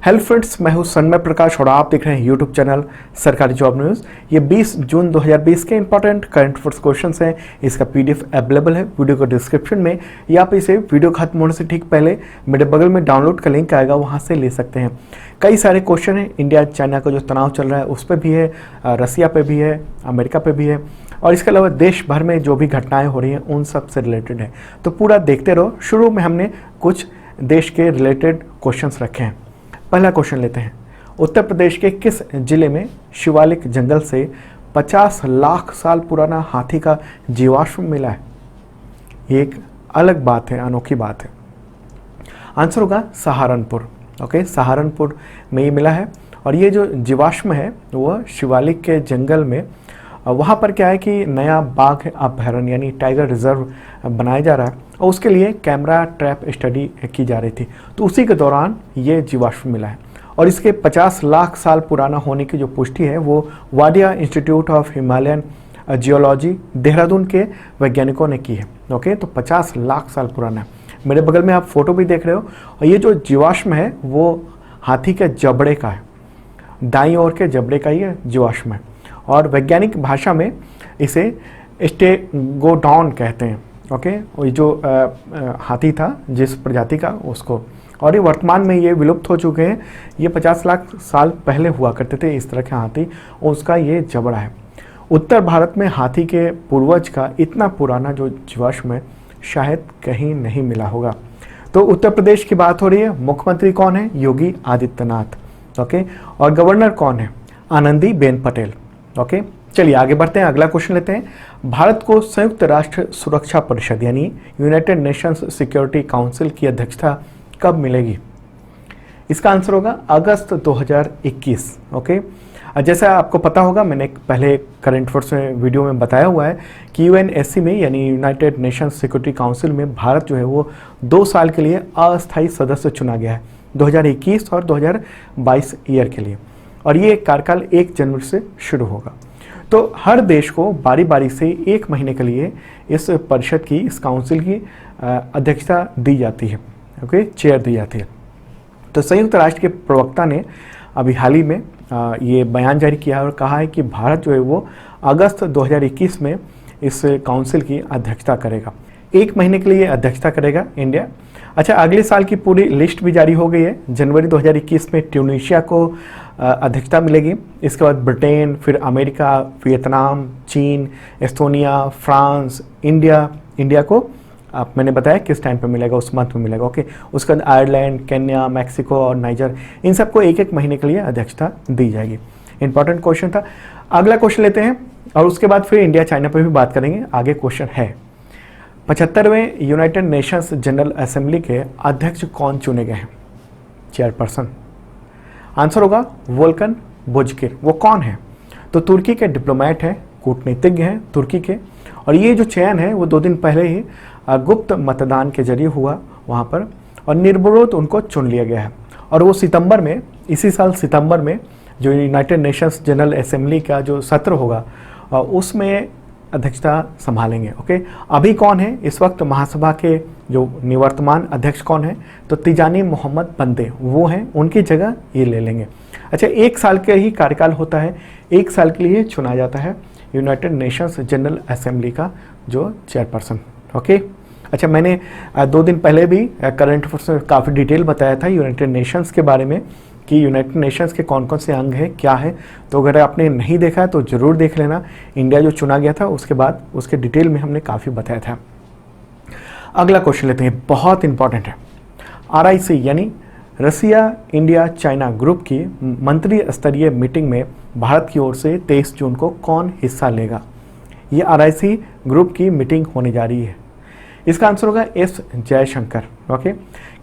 Hello friends, मैं हूं सन्मय प्रकाश और आप देख रहे हैं यूट्यूब चैनल सरकारी जॉब न्यूज़। ये 20 जून 2020 के इंपॉर्टेंट करंट अफेयर्स क्वेश्चंस हैं। इसका पीडीएफ अवेलेबल है वीडियो को डिस्क्रिप्शन में, या आप इसे वीडियो खत्म होने से ठीक पहले मेरे बगल में डाउनलोड का लिंक आएगा, वहाँ से ले सकते हैं। कई सारे क्वेश्चन हैं, इंडिया चाइना का जो तनाव चल रहा है उस पर भी है, रसिया पे भी है, अमेरिका पे भी है, और इसके अलावा देश भर में जो भी घटनाएं हो रही हैं उन सब से रिलेटेड है। तो पूरा देखते रहो। शुरू में हमने कुछ देश के रिलेटेड क्वेश्चंस रखे हैं। पहला क्वेश्चन लेते हैं। उत्तर प्रदेश के किस जिले में शिवालिक जंगल से 50 लाख साल पुराना हाथी का जीवाश्म मिला है? ये एक अलग बात है, अनोखी बात है। आंसर होगा सहारनपुर। ओके, सहारनपुर में ये मिला है। और ये जो जीवाश्म है वह शिवालिक के जंगल में, वहाँ पर क्या है कि नया बाघ अभयारण्य यानी टाइगर रिजर्व बनाया जा रहा है, और उसके लिए कैमरा ट्रैप स्टडी की जा रही थी। तो उसी के दौरान ये जीवाश्म मिला है, और इसके 50 लाख साल पुराना होने की जो पुष्टि है वो Wadia institute of Himalayan geology Dehradun के वैज्ञानिकों ने की है। ओके, तो 50 लाख साल पुराना है। मेरे बगल में आप फोटो भी देख रहे हो, और ये जो जीवाश्म है वो हाथी के जबड़े का है, दाईं ओर के जबड़े का ये जीवाश्म है, और वैज्ञानिक भाषा में इसे स्टेगोडॉन कहते हैं। ओके, और जो हाथी था जिस प्रजाति का उसको, और ये वर्तमान में ये विलुप्त हो चुके हैं। ये 50 लाख साल पहले हुआ करते थे इस तरह के हाथी, और उसका ये जबड़ा है। उत्तर भारत में हाथी के पूर्वज का इतना पुराना जो जीवाश्म है शायद कहीं नहीं मिला होगा। तो उत्तर प्रदेश की बात हो रही है। मुख्यमंत्री कौन है? योगी आदित्यनाथ। ओके, और गवर्नर कौन है? आनंदीबेन पटेल। ओके, चलिए आगे बढ़ते हैं। अगला क्वेश्चन लेते हैं। भारत को संयुक्त राष्ट्र सुरक्षा परिषद यानी यूनाइटेड नेशंस सिक्योरिटी काउंसिल की अध्यक्षता कब मिलेगी? इसका आंसर होगा अगस्त 2021। ओके, जैसा आपको पता होगा, मैंने पहले करंट अफेयर्स में वीडियो में बताया हुआ है कि यूएनएससी में यानी यूनाइटेड नेशंस सिक्योरिटी काउंसिल में भारत जो है वो 2 साल के लिए अस्थायी सदस्य चुना गया है, 2021 और 2022 ईयर के लिए, और ये कार्यकाल 1 जनवरी से शुरू होगा। तो हर देश को बारी बारी से 1 महीने के लिए इस परिषद की, इस काउंसिल की अध्यक्षता दी जाती है। ओके, चेयर दी जाती है। तो संयुक्त राष्ट्र के प्रवक्ता ने अभी हाल ही में ये बयान जारी किया और कहा है कि भारत जो है वो अगस्त 2021 में इस काउंसिल की अध्यक्षता करेगा। 1 महीने के लिए अध्यक्षता करेगा इंडिया। अच्छा, अगले साल की पूरी लिस्ट भी जारी हो गई है। जनवरी 2021 में ट्यूनीशिया को अध्यक्षता मिलेगी, इसके बाद ब्रिटेन, फिर अमेरिका, वियतनाम, चीन, एस्तोनिया, फ्रांस, इंडिया को मैंने बताया किस टाइम पे मिलेगा, उस मंथ में मिलेगा। ओके, उसके बाद आयरलैंड, केन्या, मैक्सिको और नाइजर, इन सबको 1-1 महीने के लिए अध्यक्षता दी जाएगी। इंपॉर्टेंट क्वेश्चन था। अगला क्वेश्चन लेते हैं, और उसके बाद फिर इंडिया चाइना पर भी बात करेंगे। आगे क्वेश्चन है, 75वें यूनाइटेड नेशंस जनरल असेंबली के अध्यक्ष कौन चुने गए हैं? चेयरपर्सन। आंसर होगा वोल्कन बोजकिर। वो कौन है? तो तुर्की के डिप्लोमेट हैं, कूटनीतिज्ञ हैं तुर्की के, और ये जो चयन है वो 2 दिन पहले ही गुप्त मतदान के जरिए हुआ वहाँ पर, और निर्विरोध उनको चुन लिया गया है। और वो सितंबर में, इसी साल सितंबर में जो यूनाइटेड नेशंस जनरल असेंबली का जो सत्र होगा उसमें अध्यक्षता संभालेंगे। ओके, अभी कौन है इस वक्त महासभा के जो निवर्तमान अध्यक्ष कौन है? तो तिजानी मोहम्मद बंदे वो हैं, उनकी जगह ये ले लेंगे। अच्छा, 1 साल के ही कार्यकाल होता है, 1 साल के लिए चुना जाता है यूनाइटेड नेशंस जनरल असेंबली का जो चेयरपर्सन। ओके, अच्छा, मैंने 2 दिन पहले भी करंट अफेयर्स में काफ़ी डिटेल बताया था यूनाइटेड नेशंस के बारे में कि यूनाइटेड नेशंस के कौन कौन से अंग हैं, क्या है। तो अगर आपने नहीं देखा है तो ज़रूर देख लेना। इंडिया जो चुना गया था उसके बाद उसके डिटेल में हमने काफ़ी बताया था। अगला क्वेश्चन लेते हैं, बहुत इंपॉर्टेंट है। RIC यानी रसिया इंडिया चाइना ग्रुप की मंत्री स्तरीय मीटिंग में भारत की ओर से 23 जून को कौन हिस्सा लेगा? ये RIC ग्रुप की मीटिंग होने जा रही है। इसका आंसर होगा एस जयशंकर। ओके,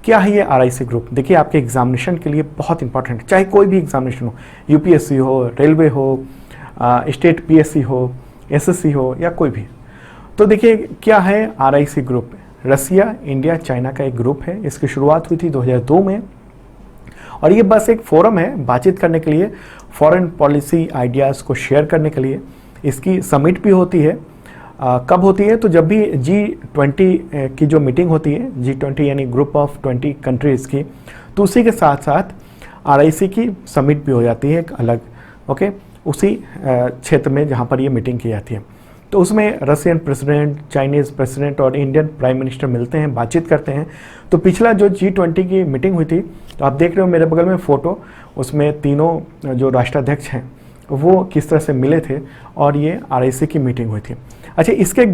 क्या है ये RIC ग्रुप? देखिए, आपके एग्जामिनेशन के लिए बहुत इंपॉर्टेंट है, चाहे कोई भी एग्जामिनेशन हो, UPSC हो, रेलवे हो, स्टेट PSC हो, SSC हो, या कोई भी। तो देखिए क्या है RIC group. Russia India China का एक ग्रुप है। इसकी शुरुआत हुई थी 2002 में, और ये बस एक फोरम है बातचीत करने के लिए, फॉरेन पॉलिसी आइडियाज़ को शेयर करने के लिए। इसकी समिट भी होती है। कब होती है? तो जब भी G20 की जो मीटिंग होती है, G20 यानी ग्रुप ऑफ 20 कंट्रीज़ की, तो उसी के साथ साथ RIC की समिट भी हो जाती है एक अलग, ओके, उसी क्षेत्र में जहाँ पर ये मीटिंग की जाती है। तो उसमें रशियन प्रेसिडेंट, चाइनीज़ प्रेसिडेंट और इंडियन प्राइम मिनिस्टर मिलते हैं, बातचीत करते हैं। तो पिछला जो G20 की मीटिंग हुई थी, तो आप देख रहे हो मेरे बगल में फ़ोटो, उसमें तीनों जो राष्ट्राध्यक्ष हैं वो किस तरह से मिले थे और ये RIC की मीटिंग हुई थी। अच्छा, इसके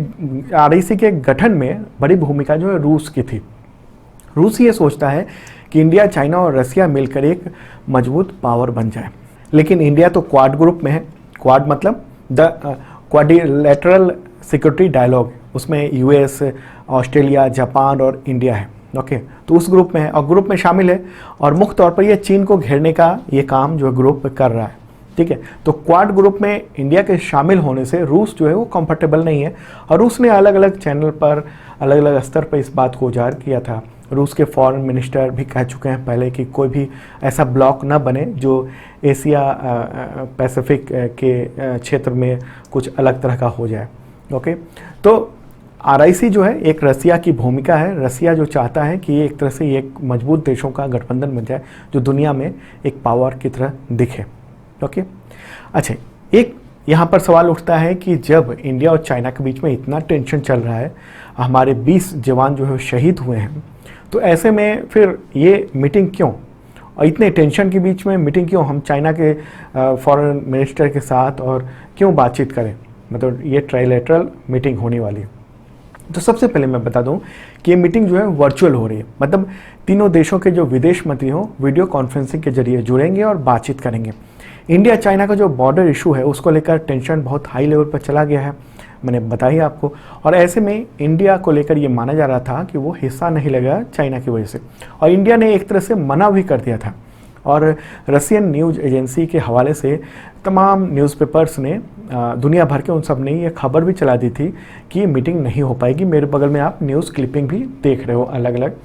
RIC के गठन में बड़ी भूमिका जो है रूस की थी। रूस ये सोचता है कि इंडिया, चाइना और रसिया मिलकर एक मजबूत पावर बन जाए, लेकिन इंडिया तो क्वाड ग्रुप में है। क्वाड मतलब द क्वाड्रिलेटरल सिक्योरिटी डायलॉग, उसमें US, ऑस्ट्रेलिया, जापान और इंडिया है, ओके, तो उस ग्रुप में है और ग्रुप में शामिल है और मुख्य तौर पर ये चीन को घेरने का ये काम जो ग्रुप कर रहा है, ठीक है। तो क्वाड ग्रुप में इंडिया के शामिल होने से रूस जो है वो कंफर्टेबल नहीं है और रूस ने अलग अलग चैनल पर, अलग अलग स्तर पर इस बात को उजागर किया था। रूस के फॉरेन मिनिस्टर भी कह चुके हैं पहले कि कोई भी ऐसा ब्लॉक न बने जो एशिया पैसिफिक के क्षेत्र में कुछ अलग तरह का हो जाए, ओके। तो RIC जो है एक रसिया की भूमिका है। रसिया जो चाहता है कि ये एक तरह से एक मजबूत देशों का गठबंधन बन जाए जो दुनिया में एक पावर की तरह दिखे, ओके। अच्छा, एक यहाँ पर सवाल उठता है कि जब इंडिया और चाइना के बीच में इतना टेंशन चल रहा है, हमारे 20 जवान जो है शहीद हुए हैं, तो ऐसे में फिर ये मीटिंग क्यों, और इतने टेंशन के बीच में मीटिंग क्यों, हम चाइना के फॉरेन मिनिस्टर के साथ और क्यों बातचीत करें, मतलब ये ट्राइलेटरल मीटिंग होने वाली है। तो सबसे पहले मैं बता दूं कि ये मीटिंग जो है वर्चुअल हो रही है, मतलब तीनों देशों के जो विदेश मंत्री हों वीडियो कॉन्फ्रेंसिंग के जरिए जुड़ेंगे और बातचीत करेंगे। इंडिया चाइना का जो बॉर्डर इशू है उसको लेकर टेंशन बहुत हाई लेवल पर चला गया है, मैंने बताई आपको, और ऐसे में इंडिया को लेकर ये माना जा रहा था कि वो हिस्सा नहीं लगेगा चाइना की वजह से, और इंडिया ने एक तरह से मना भी कर दिया था। और रशियन न्यूज़ एजेंसी के हवाले से तमाम न्यूज़पेपर्स ने, दुनिया भर के उन सब ने ये खबर भी चला दी थी कि ये मीटिंग नहीं हो पाएगी। मेरे बगल में आप न्यूज़ क्लिपिंग भी देख रहे हो अलग अलग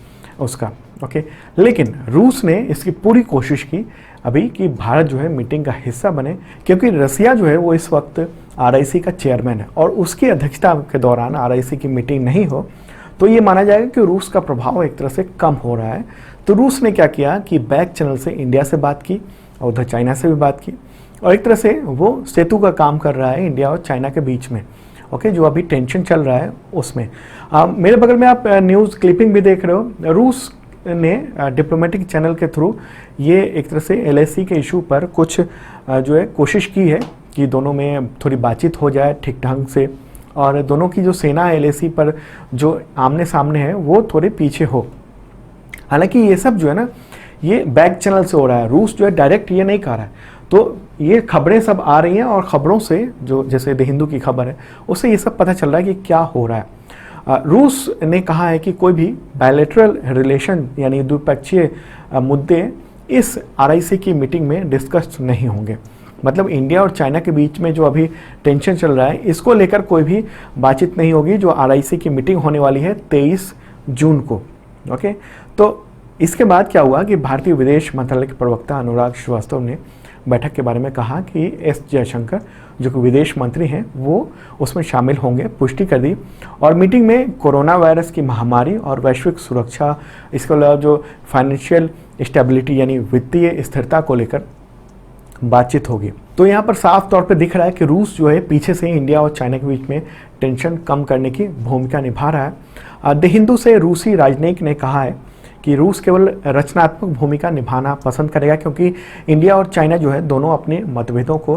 उसका, ओके। लेकिन रूस ने इसकी पूरी कोशिश की अभी कि भारत जो है मीटिंग का हिस्सा बने, क्योंकि रसिया जो है वो इस वक्त RIC का चेयरमैन है और उसकी अध्यक्षता के दौरान RIC की मीटिंग नहीं हो तो ये माना जाएगा कि रूस का प्रभाव एक तरह से कम हो रहा है। तो रूस ने क्या किया कि बैक चैनल से इंडिया से बात की और उधर चाइना से भी बात की, और एक तरह से वो सेतु का काम कर रहा है इंडिया और चाइना के बीच में, ओके, जो अभी टेंशन चल रहा है उसमें। मेरे बगल में आप न्यूज़ क्लिपिंग भी देख रहे हो। रूस ने डिप्लोमेटिक चैनल के थ्रू ये एक तरह से LAC के इशू पर कुछ जो है कोशिश की है कि दोनों में थोड़ी बातचीत हो जाए ठीक ढंग से, और दोनों की जो सेना LAC पर जो आमने सामने है वो थोड़े पीछे हो। हालांकि ये सब जो है ना ये बैक चैनल से हो रहा है, रूस जो है डायरेक्ट ये नहीं कर रहा है। तो ये खबरें सब आ रही हैं और ख़बरों से, जो जैसे द हिंदू की खबर है, उससे ये सब पता चल रहा है कि क्या हो रहा है। रूस ने कहा है कि कोई भी बायलैटरल रिलेशन यानी द्विपक्षीय मुद्दे इस RIC की मीटिंग में डिस्कस नहीं होंगे। मतलब इंडिया और चाइना के बीच में जो अभी टेंशन चल रहा है इसको लेकर कोई भी बातचीत नहीं होगी, जो RIC की मीटिंग होने वाली है 23 जून को, ओके। तो इसके बाद क्या हुआ कि भारतीय विदेश मंत्रालय के प्रवक्ता अनुराग श्रीवास्तव ने बैठक के बारे में कहा कि S जयशंकर जो कि विदेश मंत्री हैं वो उसमें शामिल होंगे, पुष्टि कर दी। और मीटिंग में कोरोना वायरस की महामारी और वैश्विक सुरक्षा, इसके अलावा जो फाइनेंशियल स्टेबिलिटी यानी वित्तीय स्थिरता को लेकर बातचीत होगी। तो यहाँ पर साफ तौर पे दिख रहा है कि रूस जो है पीछे से इंडिया और चाइना के बीच में टेंशन कम करने की भूमिका निभा रहा है। द हिंदू से रूसी राजनयिक ने कहा है कि रूस केवल रचनात्मक भूमिका निभाना पसंद करेगा, क्योंकि इंडिया और चाइना जो है दोनों अपने मतभेदों को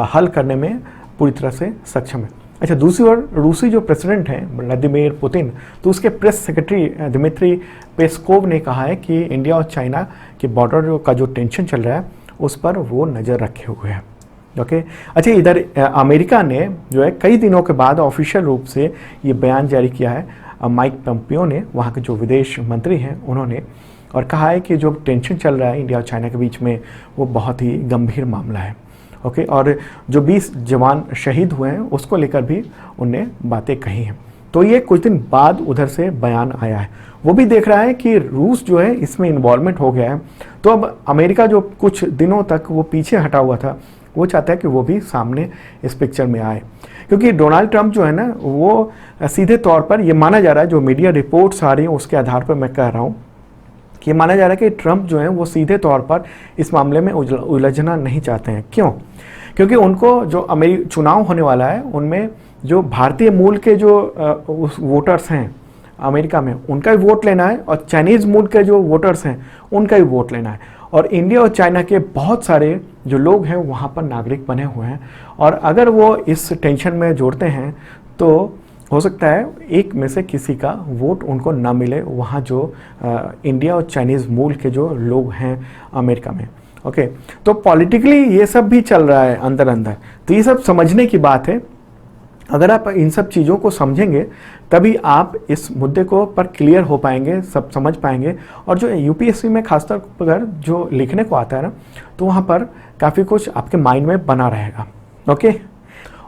हल करने में पूरी तरह से सक्षम है। अच्छा, दूसरी ओर रूसी जो प्रेसिडेंट हैं व्लादिमीर पुतिन, तो उसके प्रेस सेक्रेटरी दिमित्री पेस्कोव ने कहा है कि इंडिया और चाइना के बॉर्डर का जो टेंशन चल रहा है उस पर वो नज़र रखे हुए हैं, ओके। अच्छा, इधर अमेरिका ने जो है कई दिनों के बाद ऑफिशियल रूप से ये बयान जारी किया है। माइक पोम्पियो ने, वहाँ के जो विदेश मंत्री हैं, उन्होंने और कहा है कि जो टेंशन चल रहा है इंडिया और चाइना के बीच में वो बहुत ही गंभीर मामला है, ओके। और जो 20 जवान शहीद हुए हैं उसको लेकर भी उनने बातें कही हैं। तो ये कुछ दिन बाद उधर से बयान आया है, वो भी देख रहा है कि रूस जो है इसमें इन्वॉल्वमेंट हो गया है। तो अब अमेरिका जो कुछ दिनों तक वो पीछे हटा हुआ था, वो चाहता है कि वो भी सामने इस पिक्चर में आए, क्योंकि डोनाल्ड ट्रंप जो है ना वो सीधे तौर पर ये माना जा रहा है, जो मीडिया रिपोर्ट्स आ रही हैं उसके आधार पर मैं कह रहा हूँ ये माना जा रहा है कि ट्रंप जो है वो सीधे तौर पर इस मामले में उलझना नहीं चाहते हैं। क्यों? क्योंकि उनको जो चुनाव होने वाला है उनमें जो भारतीय मूल के जो वोटर्स हैं अमेरिका में, उनका भी वोट लेना है, और चाइनीज़ मूल के जो वोटर्स हैं उनका भी वोट लेना है। और इंडिया और चाइना के बहुत सारे जो लोग हैं वहाँ पर नागरिक बने हुए हैं, और अगर वो इस टेंशन में जोड़ते हैं तो हो सकता है एक में से किसी का वोट उनको ना मिले वहाँ जो इंडिया और चाइनीज़ मूल के जो लोग हैं अमेरिका में। ओके, तो पॉलिटिकली ये सब भी चल रहा है अंदर अंदर, तो ये सब समझने की बात है। अगर आप इन सब चीज़ों को समझेंगे तभी आप इस मुद्दे को पर क्लियर हो पाएंगे, सब समझ पाएंगे। और जो यूपीएससी में खासतौर पर जो लिखने को आता है ना, तो वहाँ पर काफ़ी कुछ आपके माइंड में बना रहेगा। ओके,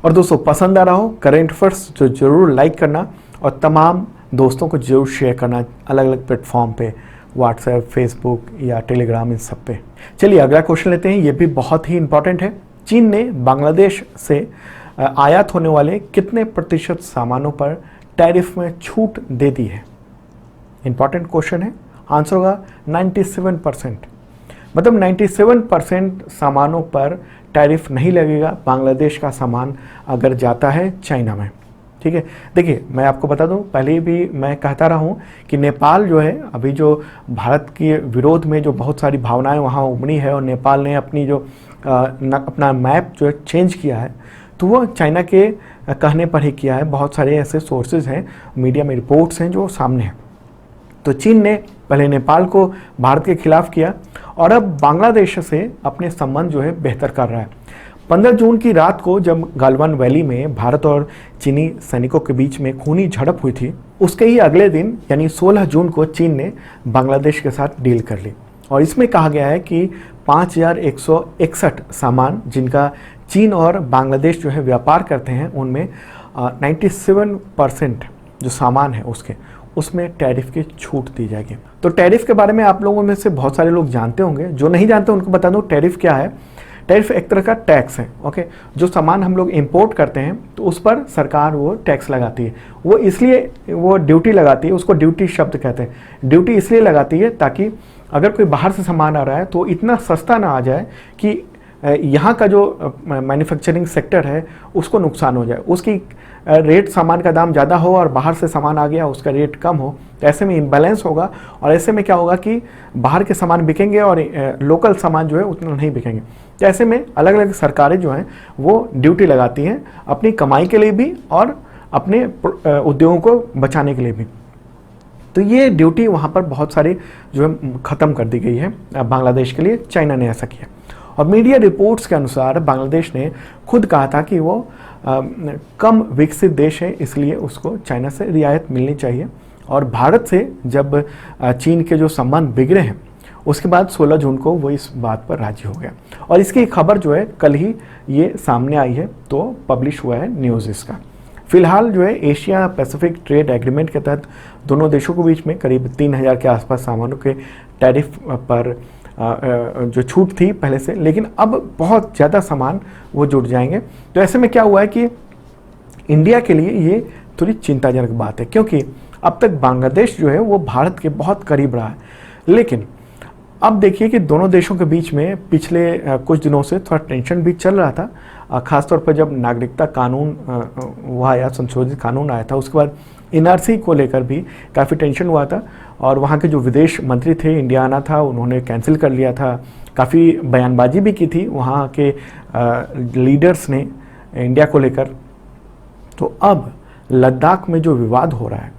और दोस्तों पसंद आ रहा हो करेंट अफेयर्स तो ज़रूर लाइक करना, और तमाम दोस्तों को ज़रूर शेयर करना अलग अलग प्लेटफॉर्म पे, व्हाट्सएप, फेसबुक या टेलीग्राम, इन सब पे। चलिए अगला क्वेश्चन लेते हैं, ये भी बहुत ही इंपॉर्टेंट है। चीन ने बांग्लादेश से आयात होने वाले कितने प्रतिशत सामानों पर टैरिफ में छूट दे दी है? इंपॉर्टेंट क्वेश्चन है। आंसर होगा 97%। मतलब 97% सामानों पर टैरिफ नहीं लगेगा बांग्लादेश का सामान अगर जाता है चाइना में। ठीक है, देखिए मैं आपको बता दूं, पहले भी मैं कहता रहा हूं कि नेपाल जो है अभी जो भारत के विरोध में जो बहुत सारी भावनाएं वहां उमड़ी है, और नेपाल ने अपनी जो अपना मैप जो है चेंज किया है, तो वो चाइना के कहने पर ही किया है। बहुत सारे ऐसे सोर्सेज हैं, मीडिया में रिपोर्ट्स हैं जो सामने हैं। तो चीन ने पहले नेपाल को भारत के खिलाफ किया, और अब बांग्लादेश से अपने संबंध जो है बेहतर कर रहा है। 15 जून की रात को जब गालवान वैली में भारत और चीनी सैनिकों के बीच में खूनी झड़प हुई थी, उसके ही अगले दिन यानी 16 जून को चीन ने बांग्लादेश के साथ डील कर ली। और इसमें कहा गया है कि 5161 सामान जिनका चीन और बांग्लादेश जो है व्यापार करते हैं, उनमें 97% जो सामान है उसमें टैरिफ की छूट दी जाएगी। तो टैरिफ के बारे में आप लोगों में से बहुत सारे लोग जानते होंगे, जो नहीं जानते उनको बता दूं टैरिफ क्या है। टैरिफ एक तरह का टैक्स है। ओके, जो सामान हम लोग इंपोर्ट करते हैं तो उस पर सरकार वो टैक्स लगाती है। वो इसलिए वो ड्यूटी लगाती है, उसको ड्यूटी शब्द कहते हैं। ड्यूटी इसलिए लगाती है ताकि अगर कोई बाहर से सामान आ रहा है तो इतना सस्ता ना आ जाए कि यहाँ का जो मैन्युफैक्चरिंग सेक्टर है उसको नुकसान हो जाए, उसकी रेट सामान का दाम ज़्यादा हो और बाहर से सामान आ गया उसका रेट कम हो, तो ऐसे में इम्बैलेंस होगा। और ऐसे में क्या होगा कि बाहर के सामान बिकेंगे और लोकल सामान जो है उतना नहीं बिकेंगे। तो ऐसे में अलग अलग सरकारें जो हैं वो ड्यूटी लगाती हैं अपनी कमाई के लिए भी और अपने उद्योगों को बचाने के लिए भी। तो ये ड्यूटी वहाँ पर बहुत सारी जो है ख़त्म कर दी गई है बांग्लादेश के लिए। चाइना ने ऐसा किया, और मीडिया रिपोर्ट्स के अनुसार बांग्लादेश ने खुद कहा था कि वो कम विकसित देश है, इसलिए उसको चाइना से रियायत मिलनी चाहिए। और भारत से जब चीन के जो संबंध बिगड़े हैं उसके बाद 16 जून को वो इस बात पर राजी हो गया, और इसकी खबर जो है कल ही ये सामने आई है, तो पब्लिश हुआ है न्यूज़ इसका। फिलहाल जो है एशिया पैसिफिक ट्रेड एग्रीमेंट के तहत दोनों देशों के बीच में करीब 3000 के आसपास सामानों के टैरिफ पर जो छूट थी पहले से, लेकिन अब बहुत ज़्यादा सामान वो जुड़ जाएंगे। तो ऐसे में क्या हुआ है कि इंडिया के लिए ये थोड़ी चिंताजनक बात है, क्योंकि अब तक बांग्लादेश जो है वो भारत के बहुत करीब रहा है। लेकिन अब देखिए कि दोनों देशों के बीच में पिछले कुछ दिनों से थोड़ा टेंशन भी चल रहा था, ख़ासतौर पर जब नागरिकता कानून हुआ या संशोधित कानून आया था, उसके बाद एनआरसी को लेकर भी काफ़ी टेंशन हुआ था। और वहाँ के जो विदेश मंत्री थे, इंडिया आना था, उन्होंने कैंसिल कर लिया था। काफ़ी बयानबाजी भी की थी वहाँ के लीडर्स ने इंडिया को लेकर। तो अब लद्दाख में जो विवाद हो रहा है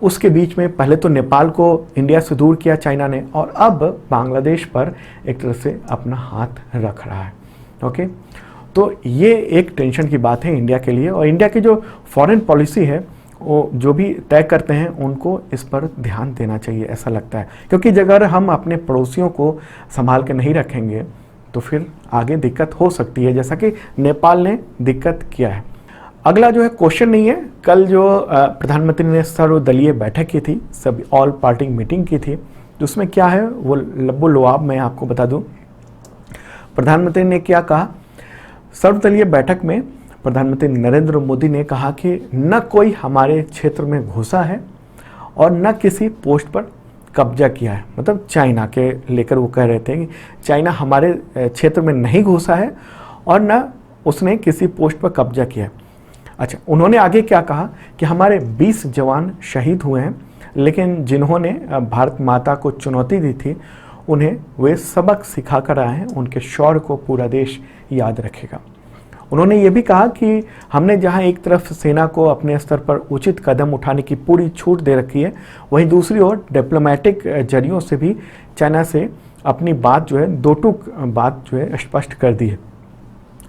उसके बीच में पहले तो नेपाल को इंडिया से दूर किया चाइना ने, और अब बांग्लादेश पर एक तरह से अपना हाथ रख रहा है। ओके, तो ये एक टेंशन की बात है इंडिया के लिए, और इंडिया की जो फॉरेन पॉलिसी है वो जो भी तय करते हैं उनको इस पर ध्यान देना चाहिए, ऐसा लगता है। क्योंकि अगर हम अपने पड़ोसियों को संभाल के नहीं रखेंगे तो फिर आगे दिक्कत हो सकती है, जैसा कि नेपाल ने दिक्कत किया है। अगला जो है क्वेश्चन नहीं है, कल जो प्रधानमंत्री ने सर्वदलीय बैठक की थी, सब ऑल पार्टी मीटिंग की थी, तो उसमें क्या है वो लब्बो लुआब मैं आपको बता दूं। प्रधानमंत्री ने क्या कहा? सर्वदलीय बैठक में प्रधानमंत्री नरेंद्र मोदी ने कहा कि न कोई हमारे क्षेत्र में घुसा है और न किसी पोस्ट पर कब्जा किया है, मतलब चाइना के लेकर वो कह रहे थे कि चाइना हमारे क्षेत्र में नहीं घुसा है और न उसने किसी पोस्ट पर कब्जा किया है। अच्छा, उन्होंने आगे क्या कहा कि हमारे 20 जवान शहीद हुए हैं, लेकिन जिन्होंने भारत माता को चुनौती दी थी उन्हें वे सबक सिखा कर आए हैं, उनके शौर्य को पूरा देश याद रखेगा। उन्होंने ये भी कहा कि हमने जहां एक तरफ सेना को अपने स्तर पर उचित कदम उठाने की पूरी छूट दे रखी है, वहीं दूसरी ओर डिप्लोमेटिक जरियों से भी चाइना से अपनी बात जो है दो टूक बात जो है स्पष्ट कर दी है।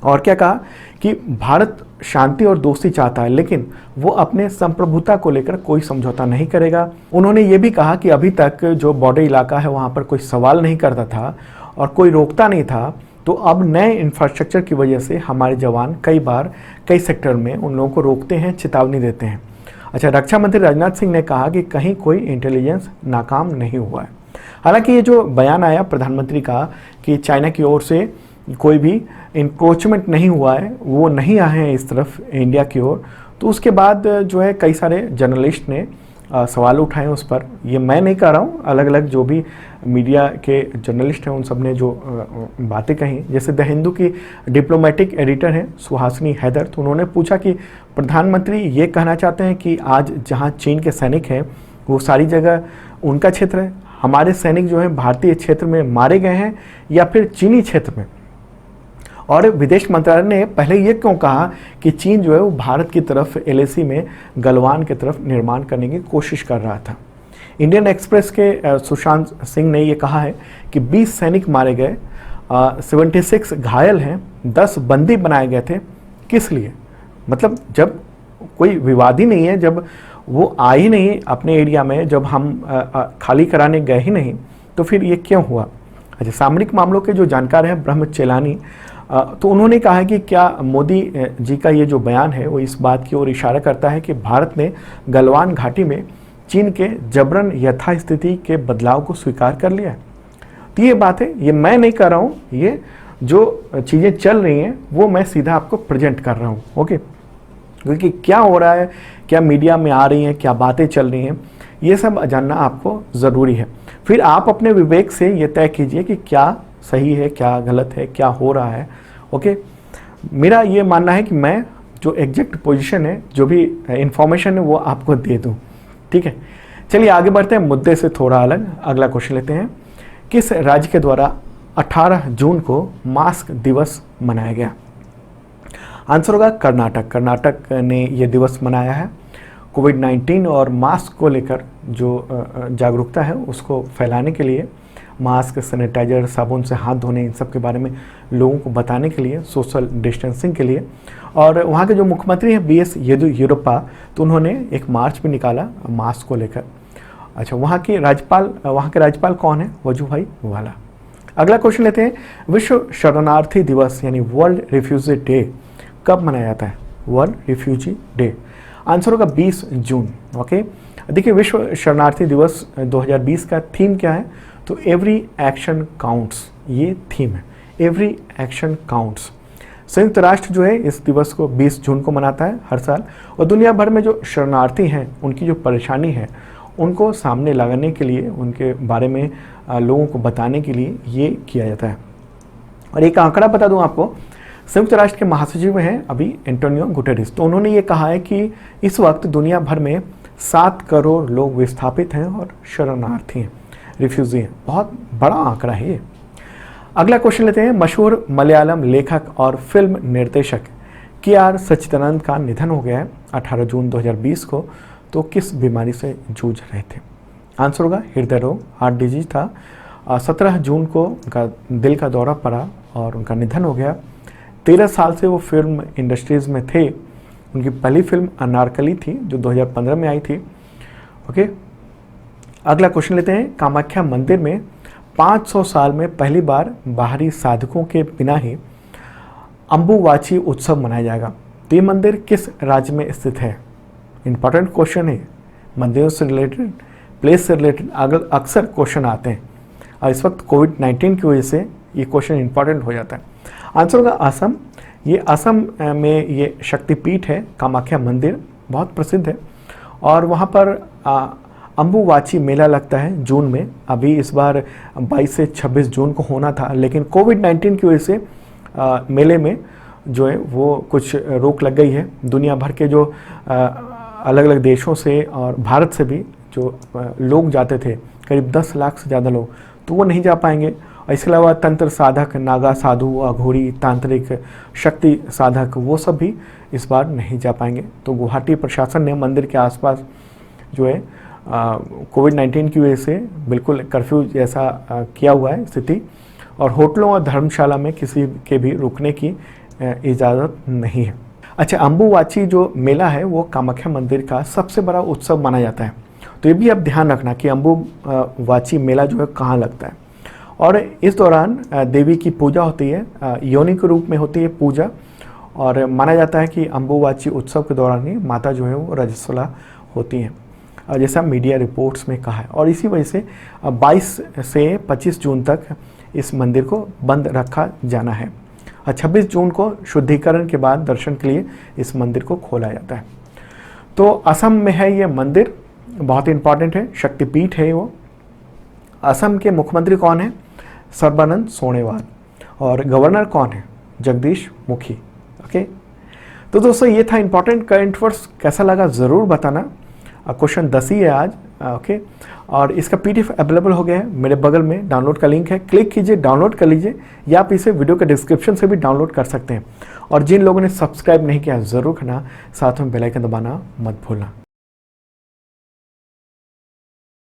और क्या कहा कि भारत शांति और दोस्ती चाहता है, लेकिन वो अपने संप्रभुता को लेकर कोई समझौता नहीं करेगा। उन्होंने ये भी कहा कि अभी तक जो बॉर्डर इलाका है वहाँ पर कोई सवाल नहीं करता था और कोई रोकता नहीं था, तो अब नए इंफ्रास्ट्रक्चर की वजह से हमारे जवान कई बार कई सेक्टर में उन लोगों को रोकते हैं, चेतावनी देते हैं। अच्छा, रक्षा मंत्री राजनाथ सिंह ने कहा कि कहीं कोई इंटेलिजेंस नाकाम नहीं हुआ है। हालांकि ये जो बयान आया प्रधानमंत्री का कि चाइना की ओर से कोई भी इंक्रोचमेंट नहीं हुआ है, वो नहीं आए हैं इस तरफ इंडिया की ओर, तो उसके बाद जो है कई सारे जर्नलिस्ट ने सवाल उठाए उस पर। ये मैं नहीं कह रहा हूँ, अलग अलग जो भी मीडिया के जर्नलिस्ट हैं उन सब ने जो बातें कही। जैसे द हिंदू की डिप्लोमेटिक एडिटर हैं सुहासिनी हैदर, तो उन्होंने पूछा कि प्रधानमंत्री ये कहना चाहते हैं कि आज जहाँ चीन के सैनिक हैं वो सारी जगह उनका क्षेत्र है, हमारे सैनिक जो हैं भारतीय क्षेत्र में मारे गए हैं या फिर चीनी क्षेत्र में। और विदेश मंत्रालय ने पहले ये क्यों कहा कि चीन जो है वो भारत की तरफ LAC में गलवान की तरफ निर्माण करने की कोशिश कर रहा था। इंडियन एक्सप्रेस के सुशांत सिंह ने ये कहा है कि 20 सैनिक मारे गए, 76 घायल हैं, 10 बंदी बनाए गए थे। किस लिए? मतलब जब कोई विवाद ही नहीं है, जब वो आए ही नहीं अपने एरिया में, जब हम खाली कराने गए ही नहीं, तो फिर ये क्यों हुआ? अच्छा, सामरिक मामलों के जो जानकार हैं ब्रह्म चेलानी, तो उन्होंने कहा है कि क्या मोदी जी का ये जो बयान है वो इस बात की ओर इशारा करता है कि भारत ने गलवान घाटी में चीन के जबरन यथास्थिति के बदलाव को स्वीकार कर लिया है। तो ये बात है, ये मैं नहीं कर रहा हूँ, ये जो चीज़ें चल रही हैं वो मैं सीधा आपको प्रेजेंट कर रहा हूँ। ओके, क्योंकि क्या हो रहा है, क्या मीडिया में आ रही हैं, क्या बातें चल रही हैं, ये सब जानना आपको ज़रूरी है। फिर आप अपने विवेक से ये तय कीजिए कि क्या सही है, क्या गलत है, क्या हो रहा है। ओके, मेरा ये मानना है कि मैं जो एग्जैक्ट पोजीशन है, जो भी इंफॉर्मेशन है वो आपको दे दूं। ठीक है, चलिए आगे बढ़ते हैं मुद्दे से थोड़ा अलग। अगला क्वेश्चन लेते हैं, किस राज्य के द्वारा 18 जून को मास्क दिवस मनाया गया? आंसर होगा कर्नाटक। कर्नाटक ने यह दिवस मनाया है कोविड-19 और मास्क को लेकर जो जागरूकता है उसको फैलाने के लिए, मास्क, सैनिटाइजर, साबुन से हाथ धोने, इन सब के बारे में लोगों को बताने के लिए, सोशल डिस्टेंसिंग के लिए। और वहाँ के जो मुख्यमंत्री हैं BS येदियुरप्पा, तो उन्होंने एक मार्च भी निकाला मास्क को लेकर। अच्छा, वहाँ के राज्यपाल कौन है? वजूभाई वाला। अगला क्वेश्चन लेते हैं, विश्व शरणार्थी दिवस यानी वर्ल्ड रिफ्यूजी डे कब मनाया जाता है? वर्ल्ड रिफ्यूजी डे आंसर होगा 20 जून। ओके, देखिए विश्व शरणार्थी दिवस 2020 का थीम क्या है? तो एवरी एक्शन काउंट्स, ये थीम है, एवरी एक्शन काउंट्स। संयुक्त राष्ट्र जो है इस दिवस को 20 जून को मनाता है हर साल, और दुनिया भर में जो शरणार्थी हैं उनकी जो परेशानी है उनको सामने लाने के लिए, उनके बारे में लोगों को बताने के लिए ये किया जाता है। और एक आंकड़ा बता दूं आपको, संयुक्त राष्ट्र के महासचिव हैं अभी एंटोनियो गुटेरेस, तो उन्होंने ये कहा है कि इस वक्त दुनिया भर में 7 करोड़ लोग विस्थापित हैं और शरणार्थी हैं, रिफ्यूजी हैं। बहुत बड़ा आंकड़ा है ये। अगला क्वेश्चन लेते हैं, मशहूर मलयालम लेखक और फिल्म निर्देशक KR सच्चिदानंद का निधन हो गया है 18 जून 2020 को, तो किस बीमारी से जूझ रहे थे? आंसर होगा हृदय रोग, हार्ट डिजीज था। 17 जून को उनका दिल का दौरा पड़ा और उनका निधन हो गया। 13 साल से वो फिल्म इंडस्ट्रीज़ में थे। उनकी पहली फिल्म अनारकली थी जो 2015 में आई थी। ओके, अगला क्वेश्चन लेते हैं, कामाख्या मंदिर में 500 साल में पहली बार बाहरी साधकों के बिना ही अम्बुवाची उत्सव मनाया जाएगा। तो ये मंदिर किस राज्य में स्थित है? इंपॉर्टेंट क्वेश्चन है, मंदिरों से रिलेटेड, प्लेस से रिलेटेड अक्सर क्वेश्चन आते हैं, और इस वक्त कोविड-19 की वजह से ये क्वेश्चन इंपॉर्टेंट हो जाता है। आंसर होगा असम। ये असम में ये शक्तिपीठ है, कामाख्या मंदिर बहुत प्रसिद्ध है, और वहाँ पर अम्बुवाची मेला लगता है जून में। अभी इस बार 22 से 26 जून को होना था, लेकिन कोविड-19 की वजह से मेले में जो है वो कुछ रोक लग गई है। दुनिया भर के जो अलग अलग देशों से और भारत से भी जो लोग जाते थे, करीब 10 लाख से ज़्यादा लोग, तो वो नहीं जा पाएंगे। और इसके अलावा तंत्र साधक, नागा साधु, अघोरी, तांत्रिक, शक्ति साधक, वो सब भी इस बार नहीं जा पाएंगे। तो गुवाहाटी प्रशासन ने मंदिर के आसपास जो है कोविड-19 की वजह से बिल्कुल कर्फ्यू जैसा किया हुआ है स्थिति, और होटलों और धर्मशाला में किसी के भी रुकने की इजाज़त नहीं है। अच्छा, अम्बुवाची जो मेला है वो कामाख्या मंदिर का सबसे बड़ा उत्सव माना जाता है। तो ये भी आप ध्यान रखना कि अम्बुवाची मेला जो है कहाँ लगता है। और इस दौरान देवी की पूजा होती है, योनि के रूप में होती है पूजा, और माना जाता है कि अम्बुवाची उत्सव के दौरान ही माता जो है वो रजस्वला होती हैं, जैसा मीडिया रिपोर्ट्स में कहा है। और इसी वजह से 22 से 25 जून तक इस मंदिर को बंद रखा जाना है। 26 जून को शुद्धिकरण के बाद दर्शन के लिए इस मंदिर को खोला जाता है। तो असम में है ये मंदिर, बहुत इंपॉर्टेंट है, शक्तिपीठ है वो। असम के मुख्यमंत्री कौन है? सर्बानंद सोनोवाल। और गवर्नर कौन है? जगदीश मुखी। ओके, तो दोस्तों ये था इंपॉर्टेंट करंट अफेयर्स। कैसा लगा ज़रूर बताना। क्वेश्चन 10 ही है आज। ओके, और इसका PDF अवेलेबल हो गया है, मेरे बगल में डाउनलोड का लिंक है, क्लिक कीजिए, डाउनलोड कर लीजिए, या आप इसे वीडियो के डिस्क्रिप्शन से भी डाउनलोड कर सकते हैं। और जिन लोगों ने सब्सक्राइब नहीं किया ज़रूर करना, साथ में बेल आइकन दबाना मत भूलना।